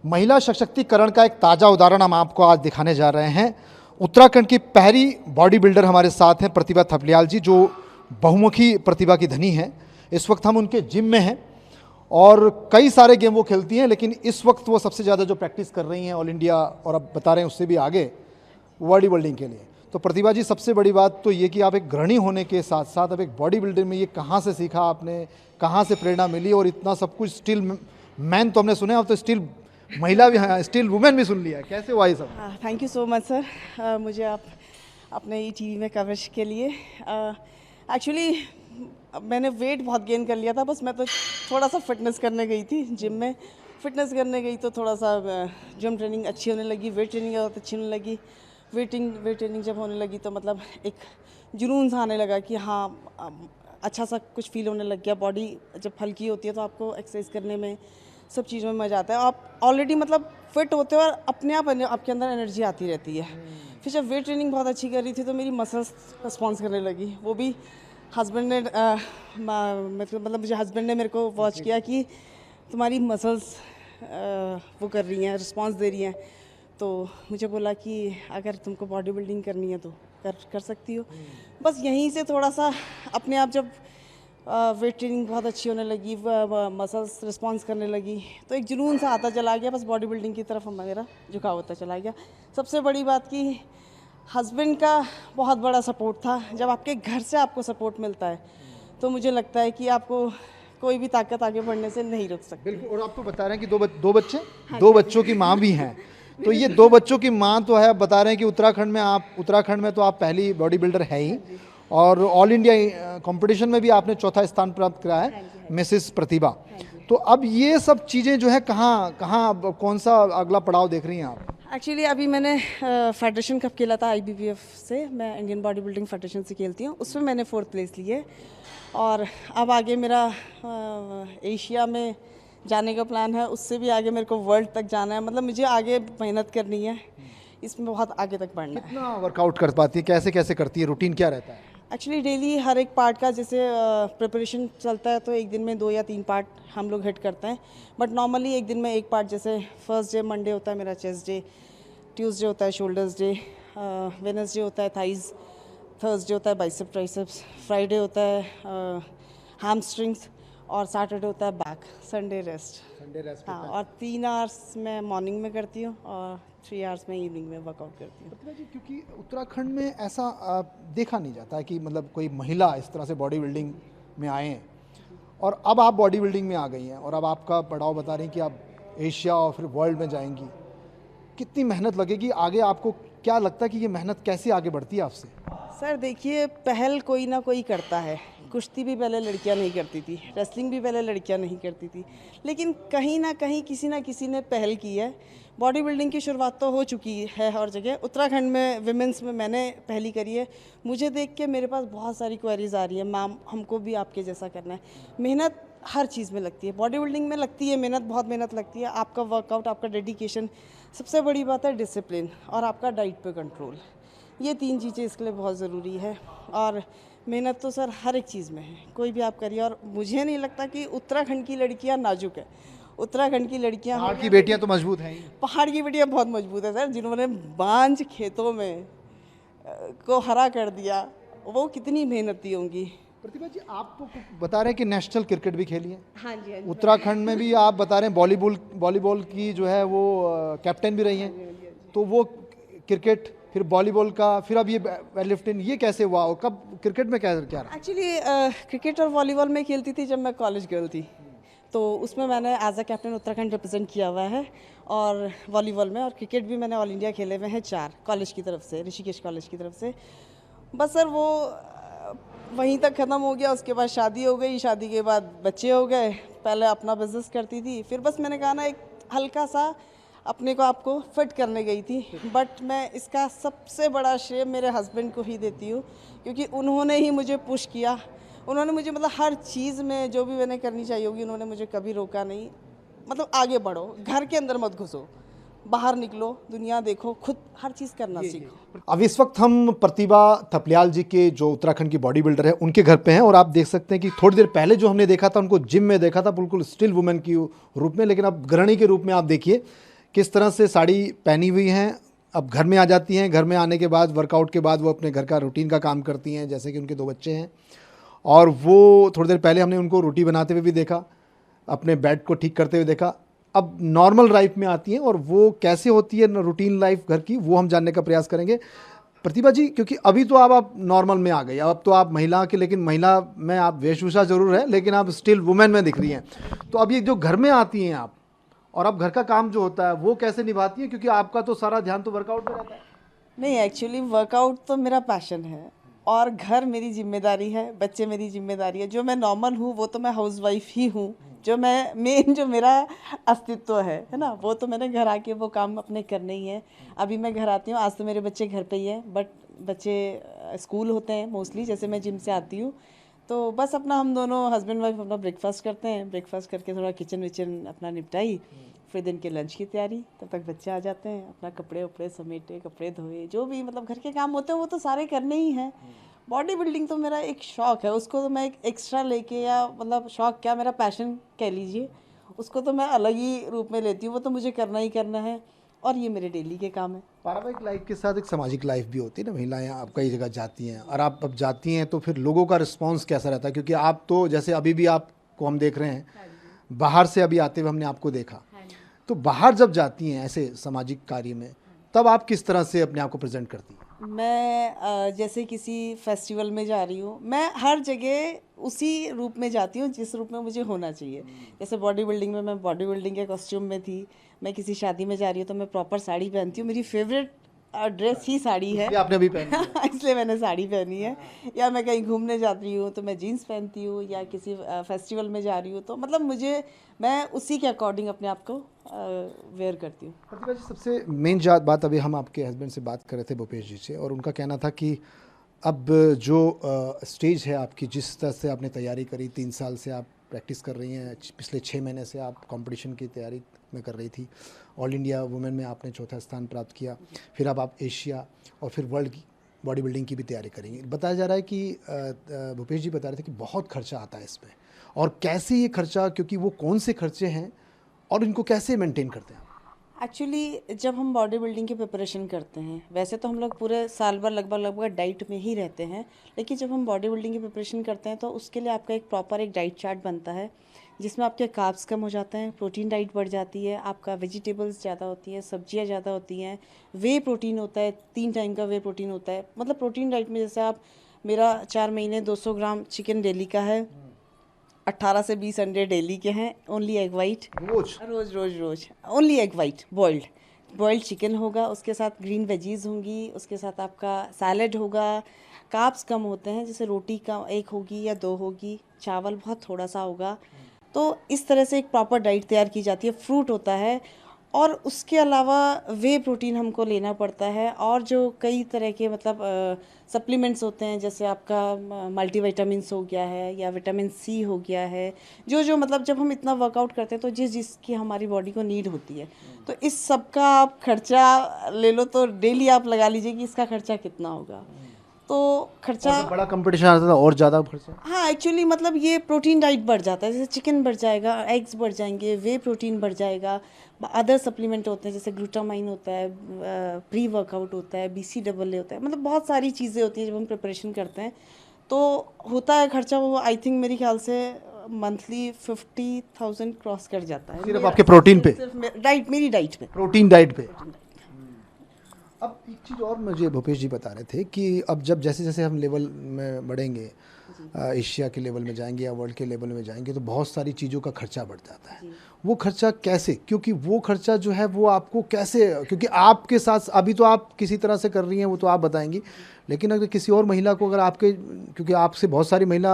महिला सशक्तिकरण का एक ताज़ा उदाहरण हम आपको आज दिखाने जा रहे हैं। उत्तराखंड की पहली बॉडी बिल्डर हमारे साथ हैं प्रतिभा थपलियाल जी, जो बहुमुखी प्रतिभा की धनी हैं। इस वक्त हम उनके जिम में हैं और कई सारे गेम वो खेलती हैं, लेकिन इस वक्त वो सबसे ज़्यादा जो प्रैक्टिस कर रही हैं ऑल इंडिया और अब बता रहे हैं उससे भी आगे बॉडी बिल्डिंग के लिए। तो प्रतिभा जी, सबसे बड़ी बात तो ये कि आप एक गृहिणी होने के साथ साथ अब एक बॉडी बिल्डर में, ये कहाँ से सीखा आपने, कहाँ से प्रेरणा मिली? और इतना सब कुछ स्टिल मैन तो हमने सुने, अब तो स्टिल महिला भी हैं, स्टिल वुमेन भी सुन लिया है, कैसे हुआ ये सब? Thank you so much sir, मुझे आप अपने ई टीवी में कवरेज के लिए। एक्चुअली मैंने वेट बहुत गेन कर लिया था, बस मैं तो थोड़ा सा फिटनेस करने गई थी जिम में। फिटनेस करने गई तो थोड़ा सा जिम ट्रेनिंग अच्छी होने लगी, वेट ट्रेनिंग बहुत अच्छी होने लगी। वेट ट्रेनिंग जब होने लगी तो मतलब एक जुनून सा आने लगा कि हाँ अच्छा सा कुछ फील होने लग गया। बॉडी जब हल्की होती है तो आपको एक्सरसाइज करने में, सब चीज़ों में मज़ा आता है। आप ऑलरेडी मतलब फिट होते हो और अपने आप आपके अंदर एनर्जी आती रहती है। फिर जब वेट ट्रेनिंग बहुत अच्छी कर रही थी तो मेरी मसल्स रिस्पॉन्स करने लगी। वो भी हस्बैंड ने मतलब मुझे हस्बैंड ने मेरे को वॉच किया कि तुम्हारी मसल्स वो कर रही हैं, रिस्पॉन्स दे रही हैं। तो मुझे बोला कि अगर तुमको बॉडी बिल्डिंग करनी है तो कर सकती हो। बस यहीं से थोड़ा सा अपने आप जब वेट ट्रेनिंग बहुत अच्छी होने लगी, मसल्स रिस्पॉन्स करने लगी, तो एक जुनून सा आता चला गया। बस बॉडी बिल्डिंग की तरफ मेरा झुकाव होता चला गया। सबसे बड़ी बात कि हस्बैंड का बहुत बड़ा सपोर्ट था। जब आपके घर से आपको सपोर्ट मिलता है तो मुझे लगता है कि आपको कोई भी ताकत आगे बढ़ने से नहीं रोक सकती। बिल्कुल। और आप तो बता रहे हैं कि दो बच्चे, दो बच्चों की माँ भी हैं। तो ये दो बच्चों की माँ तो है, बता रहे हैं कि उत्तराखंड में तो आप पहली बॉडी बिल्डर है ही, और ऑल इंडिया कंपटीशन में भी आपने चौथा स्थान प्राप्त करा है, मिसेस प्रतिभा। तो अब ये सब चीज़ें जो है कहाँ कौन सा अगला पड़ाव देख रही हैं आप? एक्चुअली अभी मैंने फेडरेशन कप खेला था IBBF से, मैं इंडियन बॉडी बिल्डिंग फेडरेशन से खेलती हूँ, उसमें मैंने 4th प्लेस ली है। और अब आगे मेरा एशिया में जाने का प्लान है, उससे भी आगे मेरे को वर्ल्ड तक जाना है। मतलब मुझे आगे मेहनत करनी है, इसमें बहुत आगे तक बढ़ना है। कितना वर्कआउट कर पाती है, कैसे करती है, रूटीन क्या रहता है? एक्चुअली डेली हर एक पार्ट का जैसे प्रिपरेशन चलता है तो एक दिन में 2 या 3 पार्ट हम लोग हिट करते हैं। बट नॉर्मली एक दिन में एक पार्ट, जैसे फर्स्ट डे मंडे होता है मेरा चेस्ट डे, ट्यूसडे होता है शोल्डर्स डे, वेडनेसडे होता है थाइज, थर्सडे होता है बाइसेप ट्राइसेप्स, फ्राइडे होता है हैमस्ट्रिंग्स, और सैटरडे होता है बैक, संडे रेस्ट। हाँ, और 3 आवर्स मैं मॉर्निंग में करती हूँ और 3 आवर्स में इवनिंग में वर्कआउट करती हूँ। प्रतिभा जी, क्योंकि उत्तराखंड में ऐसा देखा नहीं जाता है कि मतलब कोई महिला इस तरह से बॉडी बिल्डिंग में आए हैं, और अब आप बॉडी बिल्डिंग में आ गई हैं और अब आपका पड़ाव बता रही हैं कि आप एशिया और फिर वर्ल्ड में जाएंगी। कितनी मेहनत लगेगी आगे? आपको क्या लगता है कि ये मेहनत कैसे आगे बढ़ती है आपसे? सर देखिए, पहल कोई ना कोई करता है। कुश्ती भी पहले लड़कियां नहीं करती थी, रेसलिंग भी पहले लड़कियां नहीं करती थी, लेकिन कहीं ना कहीं किसी ना किसी ने पहल की है। बॉडी बिल्डिंग की शुरुआत तो हो चुकी है हर जगह। उत्तराखंड में विमेंस में मैंने पहली करी है। मुझे देख के मेरे पास बहुत सारी क्वेरीज आ रही है, मैम हमको भी आपके जैसा करना है। मेहनत हर चीज़ में लगती है, बॉडी बिल्डिंग में लगती है मेहनत, बहुत मेहनत लगती है। आपका वर्कआउट, आपका डेडिकेशन, सबसे बड़ी बात है डिसिप्लिन, और आपका डाइट पे कंट्रोल। ये 3 चीज़ें इसके लिए बहुत ज़रूरी है। और मेहनत तो सर हर एक चीज़ में है, कोई भी आप करिए। और मुझे नहीं लगता कि उत्तराखंड की लड़कियां नाजुक है। उत्तराखंड की लड़कियां, पहाड़ की बेटियां तो मजबूत हैं ही। पहाड़ की बेटियां बहुत मजबूत है सर। जिन्होंने बांझ खेतों में को हरा कर दिया, वो कितनी मेहनती होंगी। प्रतिभा जी, आप तो बता रहे हैं कि नेशनल क्रिकेट भी खेली है। हाँ जी, हाँ जी। उत्तराखंड में भी आप बता रहे हैं वॉलीबॉल की जो है वो कैप्टन भी रही हैं। तो वो क्रिकेट, फिर वॉलीबॉल का, फिर अब ये वेट लिफ्टिंग, ये कैसे हुआ और कब क्रिकेट में क्या रहा? एक्चुअली क्रिकेट और वॉलीबॉल में खेलती थी जब मैं कॉलेज गर्ल थी, तो उसमें मैंने as a captain Uttarakhand represent किया हुआ है। और वॉलीबॉल में और क्रिकेट भी मैंने ऑल इंडिया खेले हुए हैं 4 कॉलेज की तरफ से, ऋषिकेश कॉलेज की तरफ से। बस सर वो वहीं तक ख़त्म हो गया। उसके बाद शादी हो गई, शादी के बाद बच्चे हो गए। पहले अपना बिजनेस करती थी, फिर बस मैंने कहा ना, एक हल्का सा अपने को आपको फिट करने गई थी। बट मैं इसका सबसे बड़ा श्रेय मेरे हस्बैंड को ही देती हूँ, क्योंकि उन्होंने ही मुझे पुश किया। उन्होंने मुझे मतलब हर चीज़ में जो भी मैंने करनी चाहिए होगी, उन्होंने मुझे कभी रोका नहीं। मतलब आगे बढ़ो, घर के अंदर मत घुसो, बाहर निकलो, दुनिया देखो, खुद हर चीज़ करना सीखो। अब इस वक्त हम प्रतिभा थपलियाल जी के, जो उत्तराखंड की बॉडी बिल्डर है, उनके घर पे हैं। और आप देख सकते हैं कि थोड़ी देर पहले जो हमने देखा था, उनको जिम में देखा था बिल्कुल स्टिल वुमेन की रूप में, लेकिन अब गृहिणी के रूप में आप देखिए किस तरह से साड़ी पहनी हुई हैं, अब घर में आ जाती हैं, घर में आने के बाद वर्कआउट के बाद वो अपने घर का रूटीन का काम करती हैं, जैसे कि उनके 2 बच्चे हैं और वो थोड़ी देर पहले हमने उनको रोटी बनाते हुए भी देखा, अपने बेड को ठीक करते हुए देखा। अब नॉर्मल लाइफ में आती हैं और वो कैसे होती है रूटीन लाइफ घर की, वो हम जानने का प्रयास करेंगे। प्रतिभा जी, क्योंकि अभी तो आप नॉर्मल में आ गई, अब तो आप महिला के, लेकिन महिला में आप वेशभूषा जरूर है लेकिन आप स्टिल वुमेन में दिख रही हैं। तो अब ये जो घर में आती हैं आप और अब घर का काम जो होता है वो कैसे निभाती हैं, क्योंकि आपका तो सारा ध्यान तो वर्कआउट में रहता है। नहीं, एक्चुअली वर्कआउट तो मेरा पैशन है और घर मेरी जिम्मेदारी है, बच्चे मेरी जिम्मेदारी है। जो मैं नॉर्मल हूँ वो तो मैं हाउसवाइफ ही हूँ। जो मेरा अस्तित्व है ना, वो तो मैंने घर आके वो काम अपने करने ही है। अभी मैं घर आती हूँ, आज तो मेरे बच्चे घर पे ही हैं, बट बच्चे स्कूल होते हैं मोस्टली, जैसे मैं जिम से आती हूँ तो बस अपना हम दोनों हस्बैंड वाइफ अपना ब्रेकफास्ट करते हैं, ब्रेकफास्ट करके थोड़ा किचन विचन अपना निपटाई, फिर दिन के लंच की तैयारी, तब तक बच्चे आ जाते हैं, अपना कपड़े उपड़े समेटे, कपड़े धोए, जो भी मतलब घर के काम होते हैं वो तो सारे करने ही हैं। बॉडी बिल्डिंग तो मेरा एक शौक़ है, उसको तो मैं एक एक्स्ट्रा लेके, या मतलब शौक़ क्या, मेरा पैशन कह लीजिए, उसको तो मैं अलग ही रूप में लेती हूँ। वो तो मुझे करना ही करना है और ये मेरे डेली के काम है। पारिवारिक लाइफ के साथ एक सामाजिक लाइफ भी होती है ना, महिलाएं आप कई जगह जाती हैं और आप अब जाती हैं तो फिर लोगों का रिस्पांस कैसा रहता है, क्योंकि आप तो जैसे अभी भी आपको हम देख रहे हैं, बाहर से अभी आते हुए हमने आपको देखा, तो बाहर जब जाती हैं ऐसे सामाजिक कार्य में, तब आप किस तरह से अपने आप को प्रेजेंट करती हैं? मैं जैसे किसी फेस्टिवल में जा रही हूँ, मैं हर जगह उसी रूप में जाती हूँ जिस रूप में मुझे होना चाहिए। जैसे बॉडी बिल्डिंग में मैं बॉडी बिल्डिंग के कॉस्ट्यूम में थी, मैं किसी शादी में जा रही हूँ तो मैं प्रॉपर साड़ी पहनती हूँ, मेरी फेवरेट ड्रेस ही साड़ी है। ये आपने अभी पहनी है। इसलिए मैंने साड़ी पहनी है। या मैं कहीं घूमने जाती हूँ तो मैं जीन्स पहनती हूँ, या किसी फेस्टिवल में जा रही हूँ तो मतलब मैं उसी के अकॉर्डिंग अपने आप को वेयर करती हूँ। प्रतिभा जी, सबसे मेन बात अभी हम आपके हस्बैंड से बात कर रहे थे, भूपेश जी से, और उनका कहना था कि अब जो स्टेज है आपकी, जिस तरह से आपने तैयारी करी, 3 साल से आप प्रैक्टिस कर रही हैं, पिछले 6 महीने से आप कंपटीशन की तैयारी में कर रही थी, ऑल इंडिया वुमेन में आपने 4था स्थान प्राप्त किया, फिर अब आप एशिया और फिर वर्ल्ड की बॉडी बिल्डिंग की भी तैयारी करेंगे। बताया जा रहा है कि भूपेश जी बता रहे थे कि बहुत खर्चा आता है इसमें, और कैसे ये खर्चा, क्योंकि वो कौन से खर्चे हैं और इनको कैसे मेंटेन करते हैं? एक्चुअली जब हम बॉडी बिल्डिंग की प्रिपरेशन करते हैं, वैसे तो हम लोग पूरे साल भर लगभग डाइट में ही रहते हैं, लेकिन जब हम बॉडी बिल्डिंग की प्रिपरेशन करते हैं तो उसके लिए आपका एक प्रॉपर डाइट चार्ट बनता है, जिसमें आपके कार्ब्स कम हो जाते हैं, प्रोटीन डाइट बढ़ जाती है, आपका वेजिटेबल्स ज़्यादा होती है, सब्जियां ज़्यादा होती हैं, वे प्रोटीन होता है, 3 टाइम का वे प्रोटीन होता है। मतलब प्रोटीन डाइट में जैसे आप, मेरा 4 महीने 200 ग्राम चिकन डेली का है, 18 से 20 अंडे डेली के हैं, ओनली एग वाइट, रोज only egg white, boiled chicken होगा, उसके साथ ग्रीन वेजीज होंगी, उसके साथ आपका सैलड होगा, कार्ब्स कम होते हैं, जैसे रोटी का 1 होगी या 2 होगी, चावल बहुत थोड़ा सा होगा। तो इस तरह से एक प्रॉपर डाइट तैयार की जाती है। फ्रूट होता है और उसके अलावा वे प्रोटीन हमको लेना पड़ता है, और जो कई तरह के मतलब सप्लीमेंट्स होते हैं, जैसे आपका मल्टीविटामिन्स हो गया है या विटामिन सी हो गया है, जो मतलब जब हम इतना वर्कआउट करते हैं तो जिसकी हमारी बॉडी को नीड होती है, तो इस सब का आप खर्चा ले लो तो डेली आप लगा लीजिए कि इसका खर्चा कितना होगा। तो खर्चा, बड़ा कंपटीशन आता था और ज़्यादा खर्चा। हाँ, एक्चुअली मतलब ये प्रोटीन डाइट बढ़ जाता है, जैसे चिकन बढ़ जाएगा, एग्स बढ़ जाएंगे, वे प्रोटीन बढ़ जाएगा, अदर सप्लीमेंट होते हैं जैसे ग्लूटामाइन होता है, प्री वर्कआउट होता है, BCAA होता है, मतलब बहुत सारी चीज़ें होती हैं जब हम प्रिपरेशन करते हैं तो होता है खर्चा। वो आई थिंक मेरे ख्याल से मंथली 50,000 क्रॉस कर जाता है, सिर्फ आपके प्रोटीन पे, डाइट, मेरी डाइट पे, प्रोटीन डाइट पे। अब एक चीज़ और मुझे भूपेश जी बता रहे थे कि अब जब जैसे जैसे हम लेवल में बढ़ेंगे, एशिया के लेवल में जाएंगे या वर्ल्ड के लेवल में जाएंगे, तो बहुत सारी चीज़ों का खर्चा बढ़ जाता है। वो खर्चा कैसे, क्योंकि वो खर्चा जो है वो आपको कैसे, क्योंकि आपके साथ अभी तो आप किसी तरह से कर रही हैं, वो तो आप बताएंगी, लेकिन अगर किसी और महिला को, अगर आपके, क्योंकि आपसे बहुत सारी महिला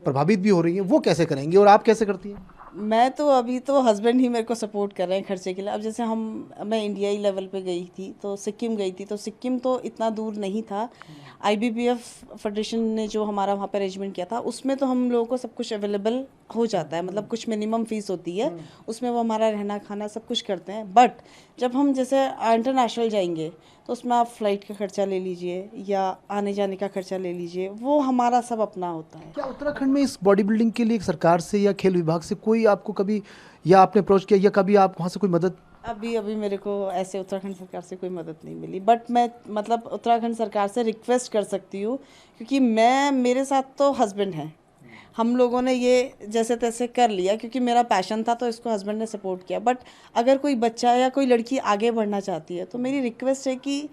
प्रभावित भी हो रही हैं, वो कैसे करेंगी और आप कैसे करती हैं? मैं तो अभी तो हस्बैंड ही मेरे को सपोर्ट कर रहे हैं खर्चे के लिए। अब जैसे मैं इंडियाई लेवल पे गई थी तो सिक्किम गई थी, तो सिक्किम तो इतना दूर नहीं था। IBBF फेडरेशन ने जो हमारा वहाँ पे अरेंजमेंट किया था, उसमें तो हम लोगों को सब कुछ अवेलेबल हो जाता है, मतलब कुछ मिनिमम फीस होती है, उसमें वो हमारा रहना खाना सब कुछ करते हैं। बट जब हम जैसे इंटरनेशनल जाएंगे तो उसमें आप फ्लाइट का खर्चा ले लीजिए या आने जाने का खर्चा ले लीजिए, वो हमारा सब अपना होता है। क्या उत्तराखंड में इस बॉडी बिल्डिंग के लिए सरकार से या खेल विभाग से कोई आपको कभी, या आपने अप्रोच किया, या कभी आप वहाँ से कोई मदद अभी अभी मेरे को ऐसे उत्तराखंड सरकार से कोई मदद नहीं मिली, बट मैं मतलब उत्तराखंड सरकार से रिक्वेस्ट कर सकती हूँ, क्योंकि मेरे साथ तो हस्बैंड हैं, हम लोगों ने ये जैसे तैसे कर लिया क्योंकि मेरा पैशन था, तो इसको हस्बैंड ने सपोर्ट किया। बट अगर कोई बच्चा या कोई लड़की आगे बढ़ना चाहती है तो मेरी रिक्वेस्ट है कि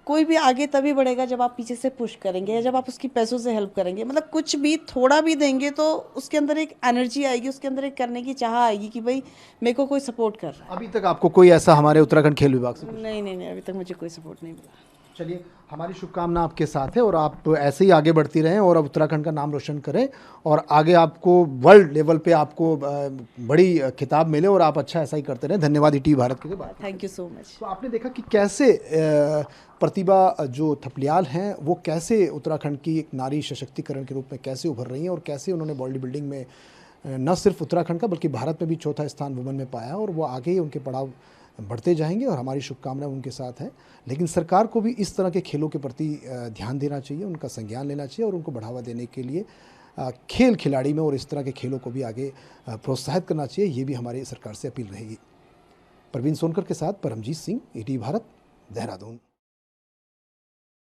कोई भी आगे तभी बढ़ेगा जब आप पीछे से पुश करेंगे या जब आप उसकी पैसों से हेल्प करेंगे, मतलब कुछ भी थोड़ा भी देंगे तो उसके अंदर एक एनर्जी आएगी, उसके अंदर एक करने की चाह आएगी कि भाई मेरे को कोई सपोर्ट कर रहा अभी तक आपको कोई ऐसा हमारे उत्तराखंड खेल विभाग से? है। नहीं, अभी तक मुझे कोई सपोर्ट नहीं मिला। चलिए, हमारी शुभकामना आपके साथ है और आप ऐसे ही आगे बढ़ती रहें और अब उत्तराखंड का नाम रोशन करें और आगे आपको वर्ल्ड लेवल पे आपको बड़ी खिताब मिले और आप अच्छा ऐसा ही करते रहें। धन्यवाद ईटीवी भारत के लिए बात। Thank you so much. तो आपने देखा कि कैसे प्रतिभा जो थपलियाल हैं वो कैसे उत्तराखंड की एक नारी सशक्तिकरण के रूप में कैसे उभर रही हैं और कैसे उन्होंने बॉडी बिल्डिंग में न सिर्फ उत्तराखंड का बल्कि भारत में भी चौथा स्थान वुमेन में पाया और वो आगे ही उनके पड़ाव बढ़ते जाएंगे और हमारी शुभकामनाएं उनके साथ हैं। लेकिन सरकार को भी इस तरह के खेलों के प्रति ध्यान देना चाहिए, उनका संज्ञान लेना चाहिए और उनको बढ़ावा देने के लिए खेल खिलाड़ी में और इस तरह के खेलों को भी आगे प्रोत्साहित करना चाहिए। ये भी हमारी सरकार से अपील रहेगी। प्रवीण सोनकर के साथ परमजीत सिंह, ईटीवी भारत, देहरादून।